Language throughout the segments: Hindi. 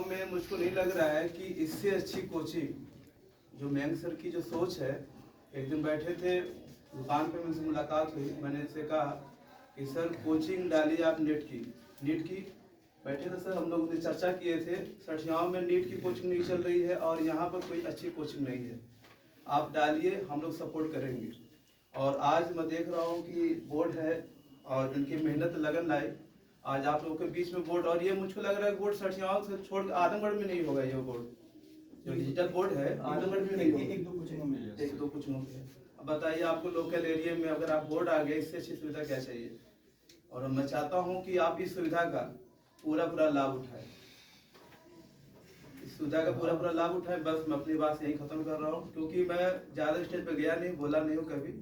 में मुझको नहीं लग रहा है कि इससे अच्छी कोचिंग जो मयंक सर की जो सोच है। एक दिन बैठे थे दुकान पे, मुझसे मुलाकात हुई, मैंने इनसे कहा कि सर कोचिंग डालिए आप नीट की। बैठे थे सर, हम लोग ने चर्चा किए थे, सठियाओं में नीट की कोचिंग नहीं चल रही है और यहाँ पर कोई अच्छी कोचिंग नहीं है, आप डालिए, हम लोग सपोर्ट करेंगे। और आज मैं देख रहा हूँ कि बोर्ड है और उनकी मेहनत लगन लाई आज आप लोगों के बीच में बोर्ड। और ये मुझको लग रहा है बोर्ड सठियाओं से छोड़ आदमगढ़ में नहीं होगा, ये बोर्ड जो डिजिटल बोर्ड है आदमगढ़ में नहीं होगा, एक दो कुछ में। अब बताइए आपको लोकल एरिया में अगर आप बोर्ड आ गए, इससे अच्छी सुविधा क्या चाहिए। और मैं चाहता हूँ कि आप इस सुविधा का पूरा लाभ उठाएं, इस सुविधा का पूरा लाभ उठाएं। बस मैं अपनी बात यही खत्म कर रहा हूँ, क्योंकि मैं ज़्यादा स्टेज पे गया नहीं, बोला नहीं हूँ कभी।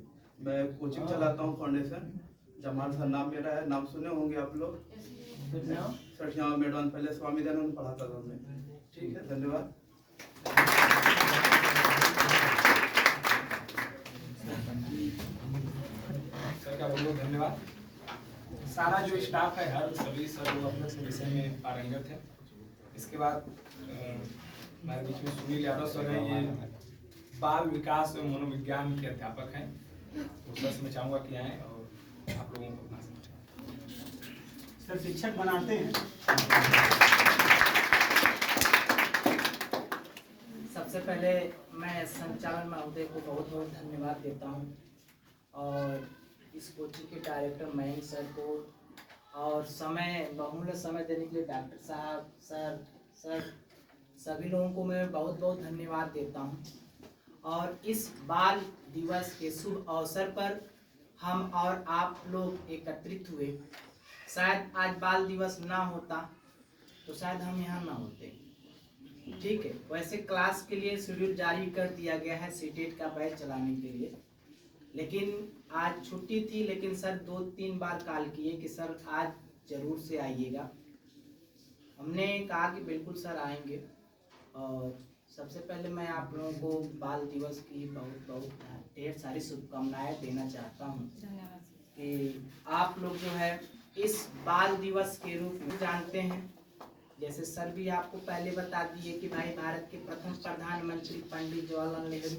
मैं कोचिंग चलाता हूँ फाउंडेशन, जमाल सर नाम मेरा है, नाम सुने होंगे आप लोग। सठियाओं में एडवांस पहले स्वामी दयानंद पढ़ाता था मैं। ठीक है, धन्यवाद। सर का बहुत बहुत धन्यवाद। सारा जो स्टाफ है हर सभी सर वो अपने विषय में पारंगत है। इसके बाद हमारे बीच में सुनील यादव सर हैं, ये बाल विकास एवं मनोविज्ञान के अध्यापक हैं। तो सर से मैं चाहूँगा कि आएँ और आप लोगों को अपना सर शिक्षक बनाते हैं। सबसे पहले मैं संचालन महोदय को बहुत बहुत धन्यवाद देता हूँ और इस कोचिंग के डायरेक्टर मयंक सर को और बहुमूल्य समय देने के लिए डॉक्टर साहब सर सभी लोगों को मैं बहुत बहुत धन्यवाद देता हूँ। और इस बाल दिवस के शुभ अवसर पर हम और आप लोग एकत्रित हुए। शायद आज बाल दिवस ना होता तो शायद हम यहाँ ना होते। ठीक है, वैसे क्लास के लिए शेड्यूल जारी कर दिया गया है सीटेट का बैच चलाने के लिए, लेकिन आज छुट्टी थी। लेकिन सर 2-3 बार कॉल किए कि सर आज जरूर से आइएगा। हमने कहा कि बिल्कुल सर आएंगे। और सबसे पहले मैं आप लोगों को बाल दिवस की बहुत बहुत ढेर सारी शुभकामनाएं देना चाहता हूँ कि आप लोग जो है इस बाल दिवस के रूप में जानते हैं। जैसे सर भी आपको पहले बता दिए कि भाई भारत के प्रथम प्रधानमंत्री पंडित जवाहरलाल नेहरू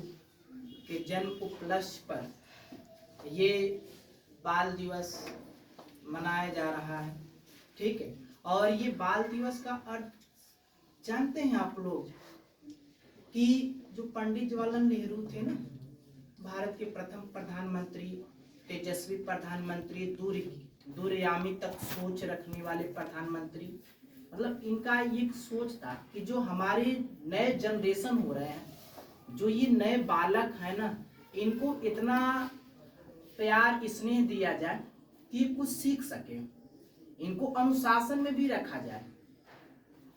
के जन्म उपलक्ष्य पर ये बाल दिवस मनाया जा रहा है। ठीक है, और ये बाल दिवस का अर्थ जानते हैं आप लोग कि जो पंडित जवाहरलाल नेहरू थे ना, भारत के प्रथम प्रधानमंत्री, तेजस्वी प्रधानमंत्री, दूरगामी तक सोच रखने वाले प्रधानमंत्री। मतलब इनका ये सोच था कि जो हमारे नए जनरेशन हो रहे हैं, जो ये नए बालक है ना, इनको इतना प्यार स्नेह दिया जाए कि कुछ सीख सके, इनको अनुशासन में भी रखा जाए।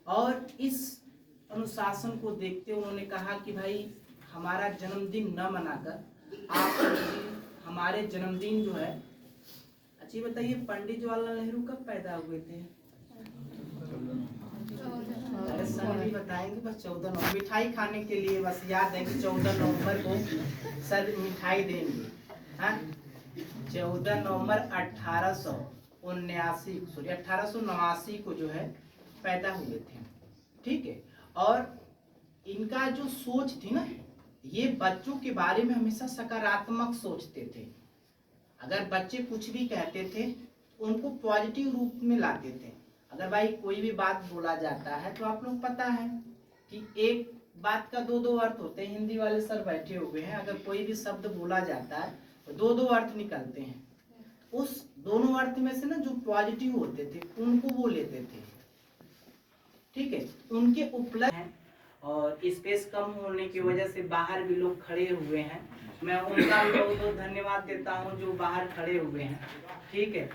और इस अनुशासन को देखते उन्होंने कहा कि भाई हमारा जन्मदिन न मनाकर आप हमारे जन्मदिन जो है। अच्छी बताइए, पंडित जवाहरलाल नेहरू कब पैदा हुए थे? अरे सर भी बताएंगे, बस 14 नवंबर मिठाई खाने के लिए बस याद है कि 14 नवंबर को सर मिठाई देंगे। हाँ, 14 नवंबर 1889 को जो है पैदा हुए थे। ठीक है, और इनका जो सोच थी ना, ये बच्चों के बारे में हमेशा सकारात्मक सोचते थे। अगर बच्चे कुछ भी कहते थे उनको पॉजिटिव रूप में लाते थे। अगर भाई कोई भी बात बोला जाता है तो आप लोग पता है कि एक बात का दो अर्थ होते हैं। हिंदी वाले सर बैठे हुए हैं, अगर कोई भी शब्द बोला जाता है तो दो अर्थ निकलते हैं। उस दोनों अर्थ में से ना जो पॉजिटिव होते थे उनको वो लेते थे। ठीक है, उनके उपलब्ध हैं और स्पेस कम होने की वजह से बाहर भी लोग खड़े हुए हैं। मैं उनका बहुत बहुत धन्यवाद देता हूं जो बाहर खड़े हुए हैं। ठीक है,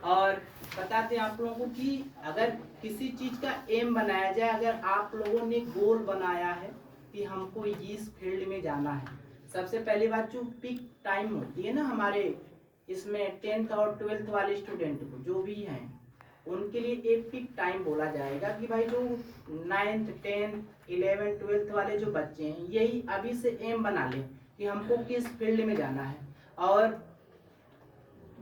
और बताते हैं आप लोगों को कि अगर किसी चीज का एम बनाया जाए, अगर आप लोगों ने गोल बनाया है कि हमको इस फील्ड में जाना है, सबसे पहली बात जो पिक टाइम होती है ना हमारे इसमें 10th और 12th वाले स्टूडेंट को जो भी हैं उनके लिए एक पिक टाइम बोला जाएगा कि भाई जो 9th 10th 11th 12th वाले जो बच्चे हैं यही अभी से एम बना लें कि हमको किस फील्ड में जाना है। और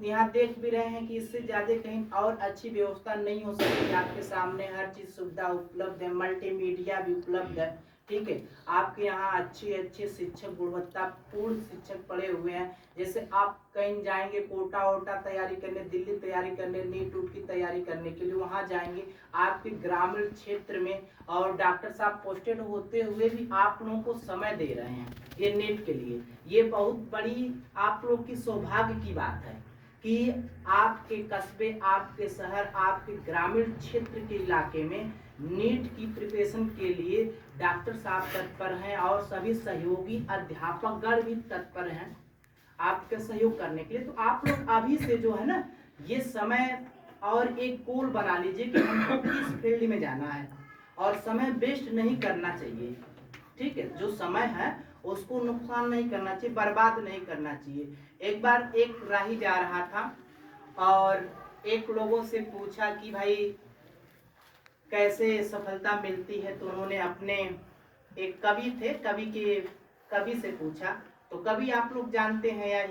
यहाँ देख भी रहे हैं कि इससे ज़्यादा कहीं और अच्छी व्यवस्था नहीं हो सकती। आपके सामने हर चीज़ सुविधा उपलब्ध है, मल्टीमीडिया भी उपलब्ध है, ठीक है। आपके यहाँ अच्छे अच्छे शिक्षक, गुणवत्तापूर्ण शिक्षक पढ़े हुए हैं। जैसे आप कहीं जाएंगे कोटा वोटा तैयारी करने, दिल्ली तैयारी करने, नीट उट की तैयारी करने के लिए वहाँ जाएंगे, आपके ग्रामीण क्षेत्र में, और डॉक्टर साहब पोस्टेड होते हुए भी आप लोगों को समय दे रहे हैं ये नीट के लिए। ये बहुत बड़ी आप लोग की सौभाग्य की बात है कि आपके कस्बे, आपके शहर, आपके ग्रामीण क्षेत्र के इलाके में नीट की प्रिपरेशन के लिए डॉक्टर साहब तत्पर हैं और सभी सहयोगी अध्यापकगण भी तत्पर हैं आपका सहयोग करने के लिए। तो आप लोग अभी से जो है ना ये समय और एक गोल बना लीजिए कि हमको किस फील्ड में जाना है, और समय वेस्ट नहीं करना चाहिए, ठीक है। जो समय है उसको नुकसान नहीं करना चाहिए, बर्बाद नहीं करना चाहिए। एक बार एक राही जा रहा था और एक लोगों से पूछा कि भाई कैसे सफलता मिलती है, तो उन्होंने अपने एक कवि थे, कवि से पूछा। तो कवि आप लोग जानते हैं या